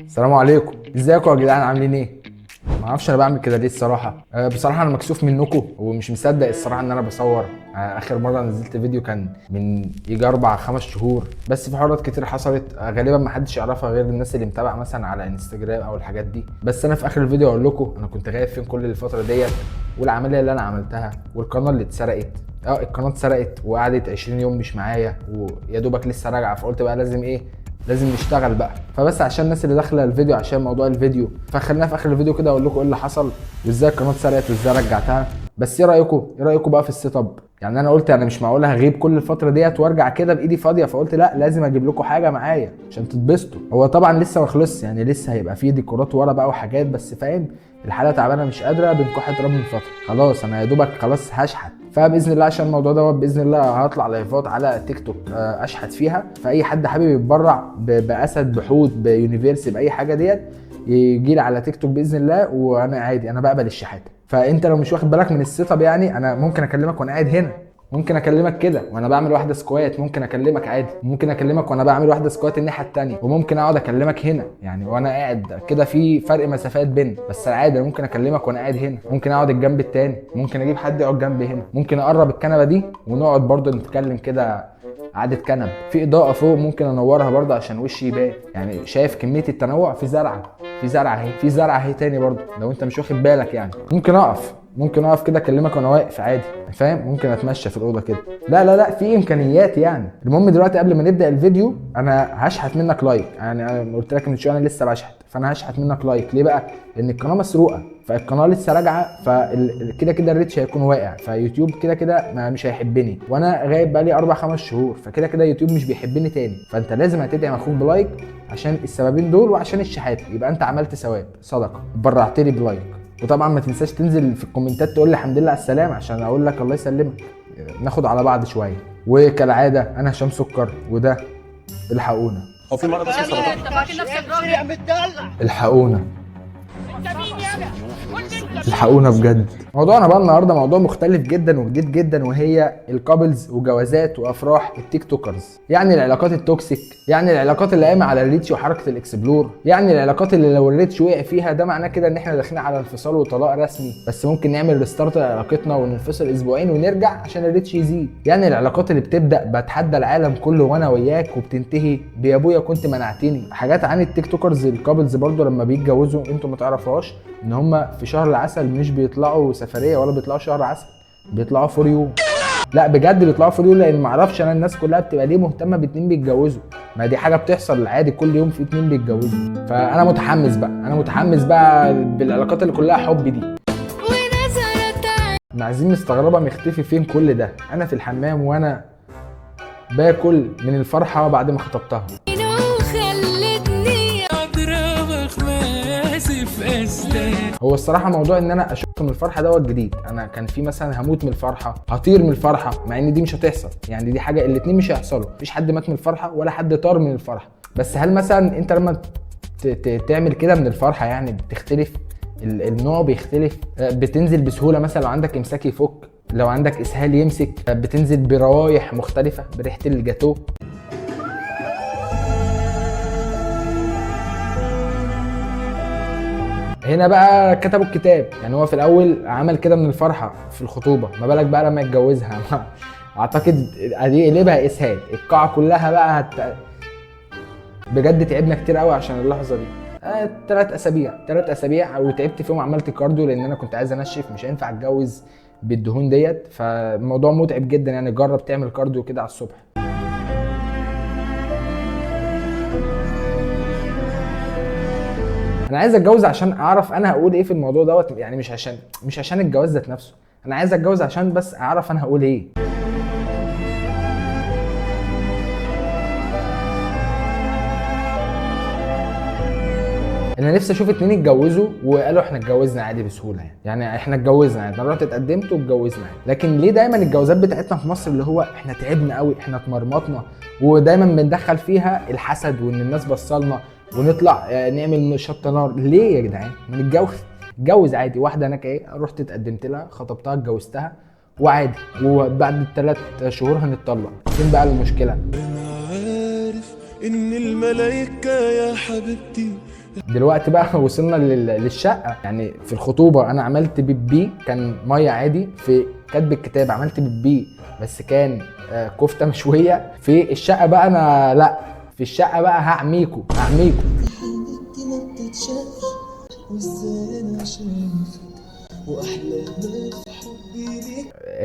السلام عليكم، ازيكم يا جدعان؟ عاملين ايه؟ ما اعرفش انا بعمل كده ليه الصراحه. بصراحه انا مكسوف منكم ومش مصدق الصراحه ان انا بصور. اخر مره نزلت فيديو كان من يجي 4 5 شهور، بس في حوارات كتير حصلت. غالبا ما حدش يعرفها غير الناس اللي متابعه مثلا على انستجرام او الحاجات دي. بس انا في اخر الفيديو اقول لكم انا كنت غايب فين كل الفتره ديت، والعمليه اللي انا عملتها، والقناه اللي اتسرقت. القناه اتسرقت وقعدت 20 يوم مش معايا، ويا دوبك لسه راجعه، فقلت بقى لازم ايه، لازم نشتغل بقى. فبس عشان الناس اللي داخله الفيديو عشان موضوع الفيديو، فخلينا في اخر الفيديو كده اقول لكم ايه اللي حصل وازاي القناه اتسرقت وازاي رجعتها. بس ايه رايكم، بقى في السيت اب؟ يعني انا قلت انا مش معقول هغيب كل الفتره ديت وارجع كده بايدي فاضيه، فقلت لا لازم اجيب لكم حاجه معايا عشان تتبسطوا. هو طبعا لسه ما خلصش، يعني لسه هيبقى فيه ديكورات ورا بقى وحاجات، بس فاهم الحاله تعبانه مش قادره بنكح تراب من فتره. خلاص انا يا دوبك خلاص هشحت، فباذن الله عشان الموضوع دوت باذن الله هطلع لايفات على تيك توك اشحت فيها. فاي حد حابب يتبرع باسد، بحوت، بيونيفرسي، باي حاجه ديت، يجي لي على تيك توك باذن الله، وانا عادي انا بقبل الشحاته. فانت لو مش واخد بالك من السيت اب، يعني انا ممكن اكلمك وانا قاعد هنا، ممكن اكلمك كده وانا بعمل واحده سكوات، ممكن اكلمك عادي، ممكن اكلمك وانا بعمل واحده سكوات الناحيه الثانيه، وممكن اقعد اكلمك هنا يعني وانا قاعد كده، في فرق مسافات بينا، بس عادي انا ممكن اكلمك وانا قاعد هنا، ممكن اقعد الجنب الثاني، ممكن اجيب حد يقعد جنبي هنا، ممكن اقرب الكنبه دي ونقعد برضه نتكلم كده قعده كنب. في اضاءه فوق ممكن انورها برضه عشان وشي يبان. يعني شايف كميه التنوع؟ في زرعه، في زرعه اهي، في زرعه اهي تاني برضه لو انت مش واخد بالك. يعني ممكن اقف كده اكلمك وانا واقف عادي، فاهم؟ ممكن اتمشى في الاوضه كده. لا في امكانيات يعني. المهم دلوقتي قبل ما نبدا الفيديو انا هشحت منك لايك. يعني انا قلت لك من شويه انا لسه بشحت، فانا هشحت منك لايك. ليه بقى؟ لان القناه مسروقه، فالقناه لسه راجعه، فكده كده الريتش هيكون واقع، فيوتيوب كده كده مش هيحبني، وانا غايب بقالي 4 5 شهور، فكده كده يوتيوب مش بيحبني تاني. فانت لازم هتدعم اخوك بلايك عشان السببين دول وعشان الشحات، يبقى انت عملت ثواب صدقه، برعت لي بلايك. وطبعا ما تنساش تنزل في الكومنتات تقول لي الحمد لله على السلامه عشان اقول لك الله يسلمك، ناخد على بعض شويه. وكالعاده انا هشام سكر، وده الحقونا. هو في مرض اسمه سرطان؟ انت فاكر نفسك راجل؟ الحقونا، انت مين يالا؟ قول لي انت الحقونا بجد. موضوعنا بقى النهارده موضوع مختلف جدا وجديد جدا، وهي الكابلز وجوازات وافراح التيك توكرز. يعني العلاقات التوكسيك، يعني العلاقات اللي قايمه على الريتش وحركه الاكسبلور، يعني العلاقات اللي لو الريتش وقع فيها ده معناه كده ان احنا داخلين على انفصال وطلاق رسمي، بس ممكن نعمل ريستارت لعلاقتنا وننفصل اسبوعين ونرجع عشان الريتش يزيد. يعني العلاقات اللي بتبدا بتحدى العالم كله وانا وياك، وبتنتهي بيا ابويا كنت منعتني. حاجات عن التيك توكرز الكابلز برضو لما بيتجوزوا انتوا ما تعرفوهاش، ان هم في شهر العسل مش بيطلعوا سفريه ولا بيطلعوا شهر عسل، بيطلعوا فور يو. لا بجد بيطلعوا فور يو، لان معرفش انا الناس كلها بتبقى ليه مهتمه باتنين بيتجوزوا. ما دي حاجه بتحصل عادي كل يوم في اتنين بيتجوزوا. فانا متحمس بقى، بالعلاقات اللي كلها حب دي. معزين مستغربه مختفي فين كل ده؟ انا في الحمام وانا باكل من الفرحه بعد ما خطبتها. هو الصراحه موضوع ان انا اشوف من الفرحه دوت جديد. انا كان في مثلا هموت من الفرحه، هطير من الفرحه، مع ان دي مش هتحصل. يعني دي حاجه الاتنين مش هيحصلوا، مفيش حد مات من الفرحه ولا حد طار من الفرحه. بس هل مثلا انت لما تعمل كده من الفرحه يعني بتختلف؟ النوع بيختلف، بتنزل بسهوله مثلا لو عندك امساك يفك، لو عندك اسهال يمسك، بتنزل بروايح مختلفه، بريحه الجاتو. هنا بقى كتبوا الكتاب. يعني هو في الاول عمل كده من الفرحه في الخطوبه، ما بالك بقى لما يتجوزها؟ اعتقد ادي قلبها اسهال، القاعه كلها بقى بجد تعبنا كتير قوي عشان اللحظه دي. 3 اسابيع وتعبت فيهم، عملت كارديو لان انا كنت عايز انشف، مش هينفع اتجوز بالدهون ديت، فالموضوع متعب جدا. يعني جرب تعمل كارديو كده على الصبح. انا عايز اتجوز عشان اعرف انا هقول ايه في الموضوع دوت. يعني مش عشان الجواز ذات نفسه، انا عايز اتجوز عشان بس اعرف انا هقول ايه. انا نفسي اشوف اتنين اتجوزوا وقالوا احنا اتجوزنا عادي بسهوله. يعني احنا اتجوزنا عادي، انا رحت اتقدمت واتجوزنا عادي. لكن ليه دايما الجوازات بتاعتنا في مصر اللي هو احنا تعبنا قوي، احنا اتمرمطنا، ودايما بندخل فيها الحسد وان الناس بصلنا ونطلع نعمل شط نار؟ ليه يا جدعان؟ ما نتجوز، اتجوز عادي. واحده انا ايه، رحت اتقدمت لها، خطبتها، اتجوزتها وعادي، وبعد 3 شهور هنتطلق. فين بقى المشكله؟ أنا عارف إن الملايكة يا حبيبتي دلوقتي بقى وصلنا للشقه. يعني في الخطوبه انا عملت بيبي كان ميه عادي، في كاتب الكتاب عملت بيبي بس كان كفته مشويه. في الشقه بقى انا لا، في الشقه بقى هعميكوا.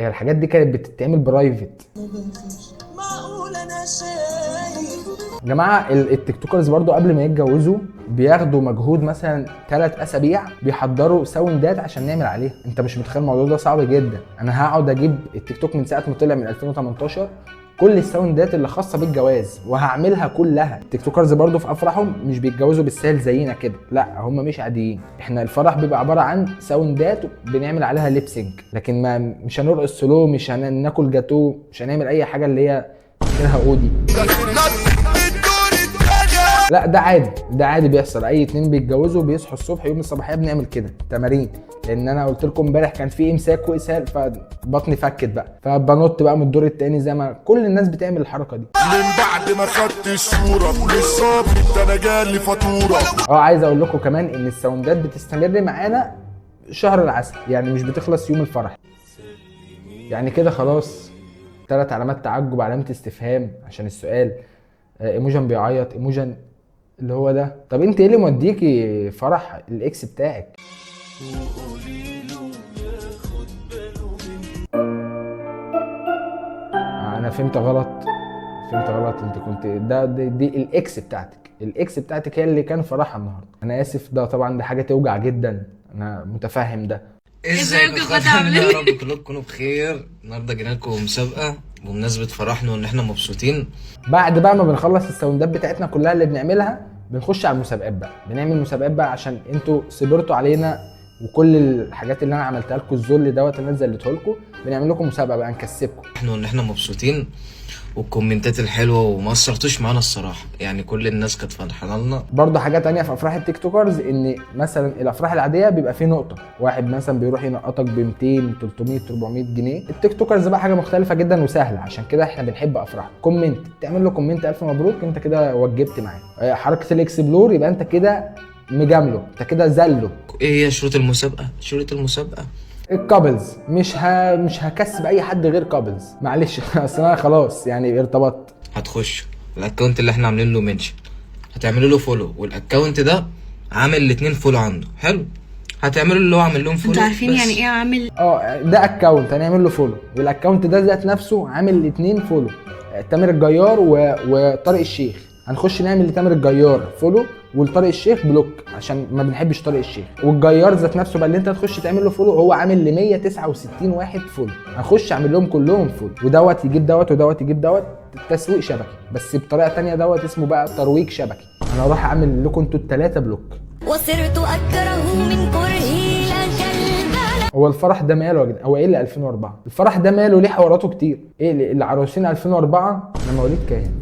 الحاجات دي كانت بتتعمل برايفت. يا جماعه التيك توكرز برضو قبل ما يتجوزوا بياخدوا مجهود مثلا 3 اسابيع بيحضروا ساوندات عشان نعمل عليها. انت مش متخيل الموضوع ده صعب جدا. انا هقعد اجيب التيك توك من ساعه ما طلع من 2018 كل الساوندات اللي خاصه بالجواز وهعملها كلها. التيك توكرز برضو في افراحهم مش بيتجوزوا بالسهل زينا كده، لا هم مش عاديين. احنا الفرح بيبقى عباره عن ساوندات بنعمل عليها ليبسينج، لكن ما مش هنرقص سلو، مش هناكل جاتو، مش هنعمل اي حاجه اللي هي فيها اودي. لا ده عادي، ده عادي بيحصل. اي اتنين بيتجوزوا بيصحوا الصبح يوم الصباحيه بنعمل كده تمارين. لان انا قلت لكم امبارح كان في امساك واسهال فبطني فكت بقى، فبنط بقى من الدور التاني زي ما كل الناس بتعمل الحركه دي. من بعد ما خدت الصوره مش صابر انا جالي فاتوره. عايز اقول لكم كمان ان الساوندات بتستمر معانا شهر العسل، يعني مش بتخلص يوم الفرح. يعني كده خلاص 3 علامات تعجب، علامه استفهام عشان السؤال، ايموجن بيعيط، ايموجن اللي هو ده. طب انت ايه اللي موديكي فرح الاكس بتاعك؟ انا فهمت غلط، انت كنت دي الاكس بتاعتك، الاكس بتاعتك هي اللي كان فرحها النهارده. انا اسف، ده طبعا ده حاجه توجع جدا، انا متفهم ده. ازيكم يا اخواتي عاملين ايه؟ يا رب كلكم تكونوا بخير. النهارده جينا لكم مسابقه بمناسبه فرحنا وان احنا مبسوطين. بعد بقى ما بنخلص الساوندات بتاعتنا كلها اللي بنعملها بنخش على المسابقات بقى. بنعمل مسابقات بقى عشان انتوا صبرتوا علينا، وكل الحاجات اللي انا عملتها لكم الذل دوت اللي انا نزلته لكم، بنعمل لكم مسابقه بقى نكسبكم. احنا وان احنا مبسوطين والكومنتات الحلوه وما قصرتوش معانا الصراحه، يعني كل الناس كانت فرحانه لنا. برضه حاجه تانية في افراح التيك توكرز، ان مثلا الافراح العاديه بيبقى فيه نقطه، واحد مثلا بيروح ينقطك ب 200 300 400 جنيه. التيك توكرز بقى حاجه مختلفه جدا وسهله، عشان كده احنا بنحب افراح. كومنت، تعمل له كومنت 1000 مبروك، انت كده وجبت معاه. حركه الاكسبلور يبقى انت كده مجامله، انت كده زله. ايه هي شروط المسابقه؟ شروط المسابقه الكابلز مش هكسب اي حد غير كابلز، معلش اصل انا خلاص يعني ارتبطت. هتخش الاكونت اللي احنا عاملين له منشن، هتعملوا له فولو، والاكونت ده عامل الاتنين فولو عنده، حلو. هتعملوا اللي هو عامل لهم فولو. انتوا عارفين يعني ايه عامل؟ ده اكونت هنعمل له فولو، والاكونت ده ذات نفسه عامل الاتنين فولو. تامر الجيار وطارق الشيخ، هنخش نعمل لتامر الجيار فولو والطارق الشيخ بلوك عشان ما بنحبش طارق الشيخ. والجيار ذات نفسه بقى اللي انت هتخش تعمل له فولو هو عامل ل 169 واحد فولو، هنخش اعمل لهم كلهم فولو، ودوت يجيب دوت ودوت يجيب دوت. تسويق شبكي بس بطريقه تانية، دوت اسمه بقى ترويج شبكي. انا هروح اعمل لكم انتوا ال3 بلوك. وصرت اكره من كرهي لجلبنا. هو الفرح ده ماله يا جدعان؟ هو ايه اللي 2004؟ الفرح ده ماله؟ ليه حواراته كتير؟ ايه اللي عروسين 2004؟ انا مواليد كام؟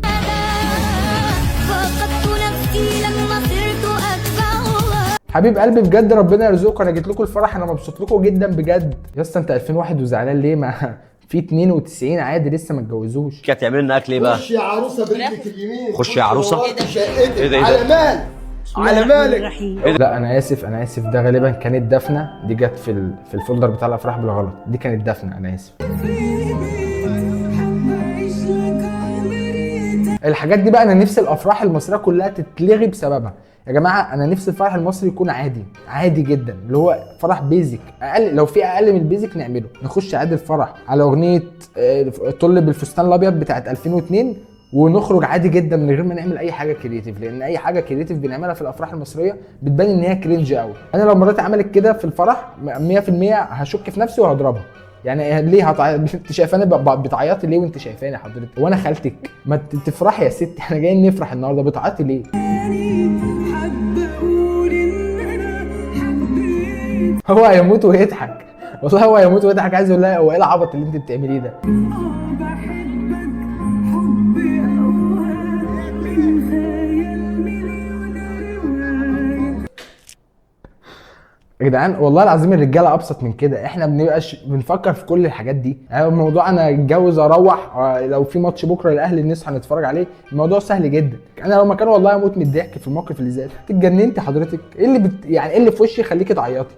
حبيب قلبي بجد ربنا يرزقكم. انا جيت لكم الفرح، انا مبسوط لكم جدا بجد. يا اسطى انت 2001 وزعلان ليه؟ ما في 92 عادي لسه ما اتجوزوش. كانت تعمل لنا اكل ايه بقى؟ خش يا عروسه برجلك اليمين، خش يا عروسه. ايه ده على مال على مالك. لا انا اسف ده غالبا كانت دفنه، دي جت في الفولدر بتاع الافراح بالغلط، دي كانت دفنه، انا اسف. الحاجات دي بقى انا نفسي الافراح المصريه كلها تتلغي بسببها. يا جماعه انا نفسي الفرح المصري يكون عادي جدا، اللي هو فرح بيزك، اقل لو في اقل من البيزك نعمله. نخش عادي الفرح على اغنيه طل بالفستان الابيض بتاعت 2002 ونخرج عادي جدا من غير ما نعمل اي حاجه كرييتيف، لان اي حاجه كرييتيف بنعملها في الافراح المصريه بتبان ان هي كرنج قوي. انا لو مراتي عملت كده في الفرح 100% هشك في نفسي وهضربها. يعني ليه انت شايفاني بتعيطي ليه وانت شايفاني حضرتك؟ وانا خالتك؟ ما تفرحي يا ستي، احنا جايين نفرح النهارده، بتعيطي ليه؟ هو هيموت ويضحك، والله هو هيموت ويضحك. عايز اقول لها هو ايه العبط اللي انت بتعمليه ده؟ يا جدعان والله العظيم الرجاله ابسط من كده، احنا بنبقاش بنفكر في كل الحاجات دي. يعني الموضوع انا اتجوز اروح لو في ماتش بكره للاهلي نصحى نتفرج عليه، الموضوع سهل جدا. انا لو مكان والله اموت من الضحك في الموقف اللي زي ده. اتجننتي حضرتك؟ ايه اللي يعني ايه اللي في وشي يخليكي تعيطي؟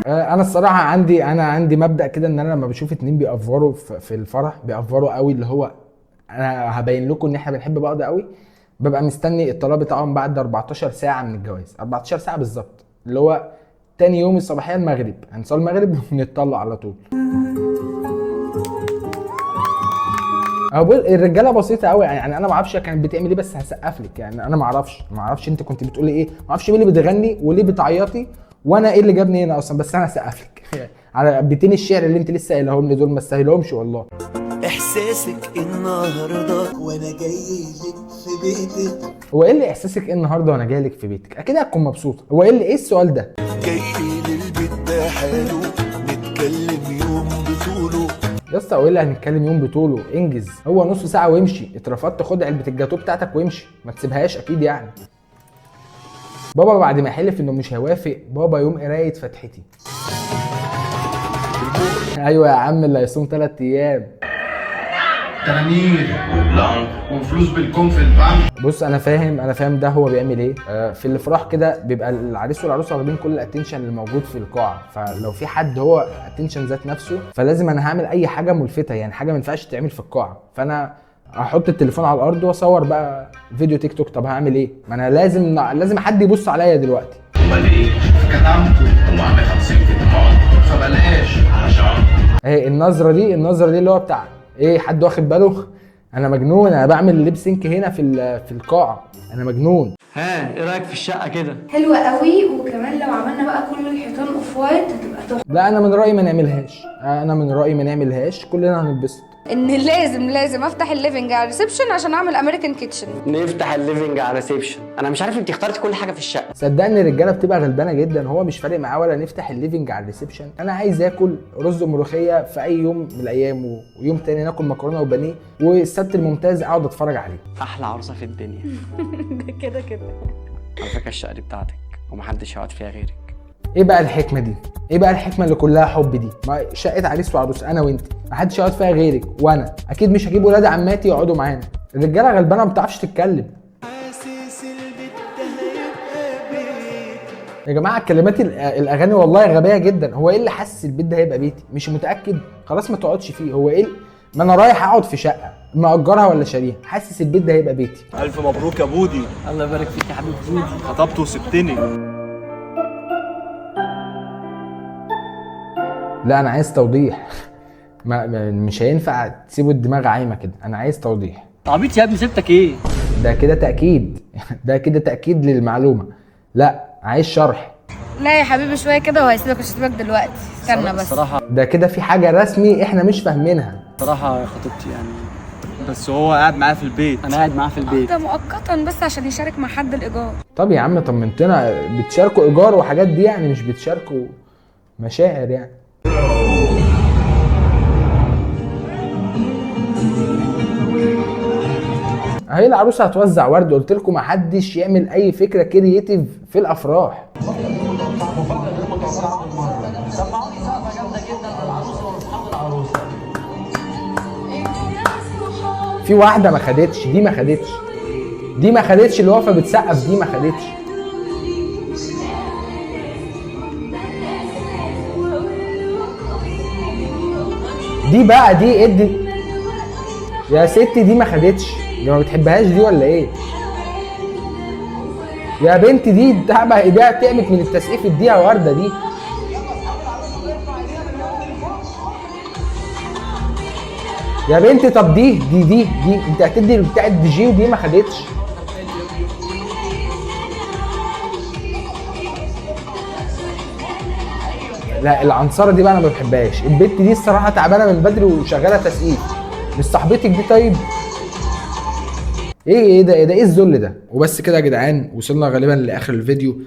انا الصراحه عندي مبدا كده، ان انا لما بشوف اتنين بيأفوروا في الفرح، بيأفوروا قوي، اللي هو انا هبين لكم ان احنا بنحب بعض قوي، ببقى مستني الطلاق بتاعهم بعد 14 ساعه من الجواز، 14 ساعه بالظبط، اللي هو تاني يوم الصباحيه المغرب هنصلي المغرب ونتطلق على طول. الرجاله بسيطه قوي، يعني انا ما اعرفش كانت بتعمل ايه، بس هسقف لك. يعني انا ما اعرفش انت كنت بتقولي ايه، ما اعرفش مين اللي بتغني وليه بتعيطي وانا ايه اللي جابني هنا اصلا، بس انا هسقف لك على بيتين الشعر اللي انت لسه قايلهم لي دول، ما استاهلهمش والله. احساسك النهارده وانا جاي لك في بيتك. هو ايه اللي احساسك ايه النهارده وانا جاي لك في بيتك؟ اكيد هتكون مبسوطه. هو ايه السؤال ده؟ جاي للبيت ده حلو نتكلم يوم بطوله. يا اسطى هو ايه اللي هنتكلم يوم بطوله؟ انجز، هو نص ساعه وامشي. اترفضت خد علبه الجاتوه بتاعتك وامشي، ما تسيبهاش اكيد يعني. بابا بعد ما حلف انه مش هيوافق، بابا يوم قرايه فتحتي. ايوه يا عم اللي هيصوم 3 ايام تنانير وبلانك وفلوس بالكم في البنك. بص انا فاهم ده هو بيعمل ايه. في الافراح كده بيبقى العريس والعروسه واخدين كل الاتنشن اللي موجود في القاعه، فلو في حد هو اتنشن ذات نفسه، فلازم انا هعمل اي حاجه ملفته، يعني حاجه ما ينفعش تتعمل في القاعه، فانا احط التليفون على الارض واصور بقى فيديو تيك توك. طب هعمل ايه؟ ما انا لازم حد يبص عليا دلوقتي. امال ايه؟ كتمته وعامل 50 في الدماغ فبلاش عشان اهي النظره دي اللي هو بتاع ايه، حد واخد باله؟ انا مجنون، انا بعمل ليب سينك هنا في القاعه، انا مجنون. ها ايه رايك في الشقه كده؟ حلوة قوي، وكمان لو عملنا بقى كل الحيطان اوف وايت هتبقى تحفة. لا انا من رايي ما نعملهاش، كلنا هنتبسط. ان لازم افتح الليفنج على الريسبشن عشان اعمل امريكان كيتشن. نفتح الليفنج على ريسبشن. انا مش عارف انت اخترتي كل حاجه في الشقه. صدقني الرجاله بتبقى غلبانه جدا، هو مش فارق معاه ولا نفتح الليفنج على الريسبشن. انا عايز اكل رز وملوخيه في اي يوم من الايام، ويوم تاني ناكل مكرونه وبانيه، والسبت الممتاز اقعد اتفرج عليه. احلى عروسه في الدنيا. ده كده على فكره الشقه دي بتاعتك ومحدش هيقعد فيها غيرك. ايه بقى الحكمه دي؟ ايه بقى الحكمه اللي كلها حب دي؟ ما شقه عريس وعروس انا وانت، محدش يقعد فيها غيرك، وانا اكيد مش هجيب ولاد عماتي يقعدوا معانا. الرجاله غلبانه ما بتعرفش تتكلم. يا جماعه الكلمات الاغاني والله غبيه جدا. هو ايه اللي حاسس البيت ده هيبقى بيتي؟ مش متاكد؟ خلاص ما تقعدش فيه. هو ايه ما انا رايح اقعد في شقه مأجرها ولا شاريها، حاسس البيت ده هيبقى بيتي. الف مبروك يا بودي. الله يبارك فيك يا حبيب بودي. خطبت وسبتني. لا انا عايز توضيح. مش هينفع تسيبوا الدماغ عايمه كده، انا عايز توضيح. عبيط يا ابني، سبتك ايه؟ ده كده تاكيد. ده كده تاكيد للمعلومه. لا عايز شرح. لا يا حبيبي شوية كده وهيسيبك، مش هسيبك دلوقتي، استنى بس. صراحه ده كده في حاجه رسمي احنا مش فاهمينها. صراحه خطيبتي يعني. بس هو قاعد معايا في البيت. انا قاعد معاه في البيت. ده مؤقتا بس عشان يشارك مع حد الايجار. طب يا عم طمنتنا، بتشاركوا ايجار وحاجات دي يعني، مش بتشاركوا مشاعر يعني. اهي العروسه هتوزع ورد، قلت لكم محدش يعمل اي فكره كرييتيف في الافراح. في واحده ما خدتش، دي ما خدتش اللي واقفه بتسقف، دي ما خدتش. دي بقى دي ادي يا ستي، دي ما خدتش. دي ما بتحبهاش دي ولا ايه يا بنتي؟ دي تعبه ايديها تعبت من التسقيف، اديها ورده دي. يا بنتي طب دي انت هتدي بتاع الدي جي ودي ما خدتش. لا العنصره دي بقى انا ما بحبهاش. البت دي الصراحه تعبانه من بدري وشغاله تسقيف. مش صاحبتك دي طيب؟ ايه ده ايه الذل ده؟ وبس كده يا جدعان، وصلنا غالبا لاخر الفيديو.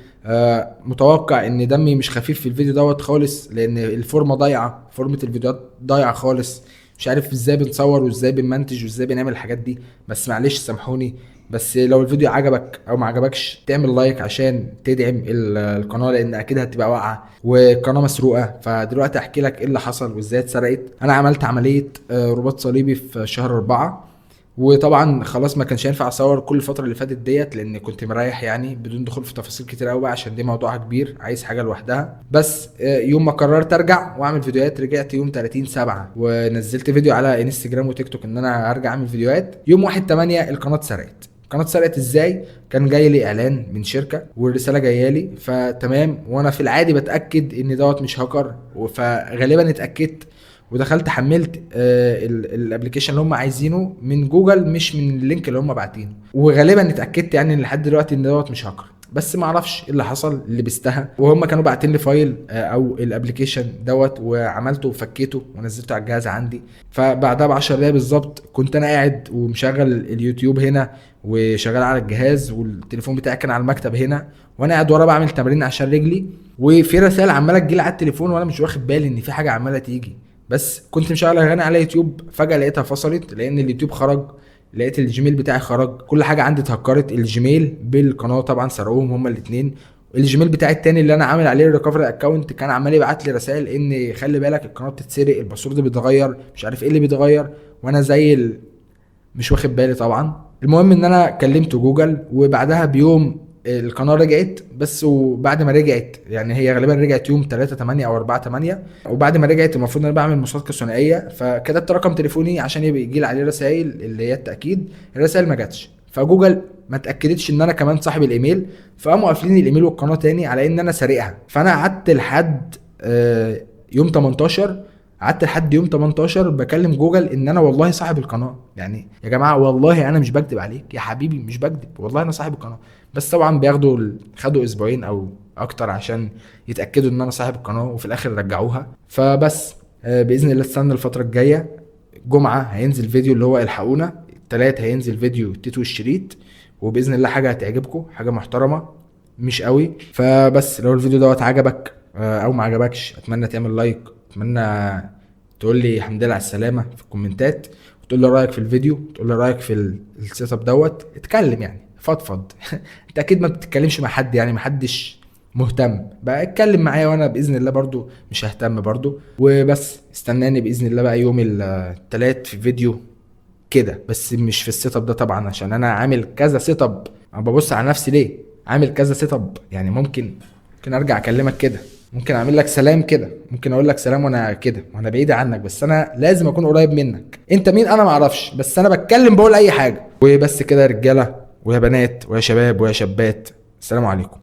متوقع ان دمي مش خفيف في الفيديو دوت خالص، لان الفورمه ضايعه، فورمه الفيديوهات ضايعه خالص. مش عارف ازاي بنصور وازاي بنمنتج وازاي بنعمل الحاجات دي، بس معلش سامحوني. بس لو الفيديو عجبك او ما عجبكش تعمل لايك عشان تدعم القناه، لان اكيد هتبقى واقعه والقناه مسروقه. فدلوقتي احكي لك ايه اللي حصل وازاي اتسرقت. انا عملت عمليه رباط صليبي في شهر 4، وطبعا خلاص ما كانش ينفع اصور كل الفتره اللي فاتت ديت لان كنت مريح يعني، بدون دخول في تفاصيل كتير قوي بقى عشان دي موضوعها كبير عايز حاجه لوحدها. بس يوم ما قررت ارجع واعمل فيديوهات رجعت يوم 30/7، ونزلت فيديو على انستجرام وتيك توك ان انا هرجع اعمل فيديوهات. يوم 1/8 القناه اتسرقت. القناه اتسرقت ازاي؟ كان جاي لي اعلان من شركه والرساله جايه لي فتمام، وانا في العادي بتاكد ان دوت مش هاكر، فغالبا اتاكدت ودخلت حملت الابلكيشن اللي هم عايزينه من جوجل مش من اللينك اللي هم باعتينه، وغالبا اتاكدت يعني لحد دلوقتي ان دوت مش هاكر. بس ما اعرفش ايه اللي حصل، اللي بستها وهم كانوا باعتين لي فايل او الابلكيشن دوت، وعملته وفكيته ونزلته على الجهاز عندي. فبعدها ب10 دقايق بالظبط كنت انا قاعد ومشغل اليوتيوب هنا وشغال على الجهاز، والتليفون بتاعي كان على المكتب هنا، وانا قاعد ورا بعمل تمرين عشان رجلي، وفي رسائل عماله تجيلي على التليفون وانا مش واخد بالي ان في حاجه عماله تيجي. بس كنت مشغل اغاني على يوتيوب، فجاه لقيتها فصلت لان اليوتيوب خرج، لقيت الجيميل بتاعي خرج، كل حاجه عندي اتهكرت، الجيميل بالقناه طبعا سرقوهم هما الاثنين. الجيميل بتاعي التاني اللي انا عامل عليه الريكفري اكونت كان عمال يبعت لي رسائل ان خلي بالك القناه بتتسرق، الباسورد بيتغير، مش عارف ايه اللي بيتغير، وانا زي مش واخد بالي طبعا. المهم ان انا كلمت جوجل وبعدها بيوم القناه رجعت. بس وبعد ما رجعت يعني هي غالبا رجعت يوم 3/8 او 4/8، وبعد ما رجعت المفروض ان انا بعمل مصادقه ثنائيه، فكتبت رقم تليفوني عشان يجي لي عليه رسائل اللي هي التاكيد. الرسائل ما جاتش، فجوجل ما اتاكدتش ان انا كمان صاحب الايميل، فقاموا قافلين الايميل والقناه تاني على ان انا سارقها. فانا قعدت لحد يوم 18، قعدت لحد يوم 18 بكلم جوجل ان انا والله صاحب القناه. يعني يا جماعه والله انا مش بكذب عليك يا حبيبي، مش بكذب والله انا صاحب القناه. بس طبعا خدوا اسبوعين او اكتر عشان يتاكدوا ان انا صاحب القناه، وفي الاخر رجعوها. فبس باذن الله استنى الفتره الجايه، جمعه هينزل فيديو اللي هو الحقونا، الثلاث هينزل فيديو تيتو الشريط، وباذن الله حاجه هتعجبكم، حاجه محترمه مش قوي. فبس لو الفيديو دوت عجبك او ما عجبكش اتمنى تعمل لايك، اتمنى تقول لي الحمد لله على السلامه في الكومنتات، وتقول لي رايك في الفيديو، تقول لي رايك في السيت اب دوت، اتكلم يعني فضفض. انت اكيد ما بتتكلمش مع حد يعني، ما حدش مهتم بقى، اتكلم معايا وانا باذن الله برضو مش ههتم برضو. وبس استناني باذن الله بقى يوم الثلاث في فيديو كده، بس مش في السيت اب ده طبعا عشان انا عامل كذا سيت اب. انا ببص على نفسي ليه عامل كذا سيت اب يعني، ممكن ارجع اكلمك كده، ممكن اعمل لك سلام كده، ممكن اقول لك سلام وانا كده وانا بعيد عنك، بس انا لازم اكون قريب منك. انت مين انا ما اعرفش، بس انا بتكلم بقول اي حاجه. وبس كده يا رجاله ويا بنات ويا شباب ويا شابات، السلام عليكم.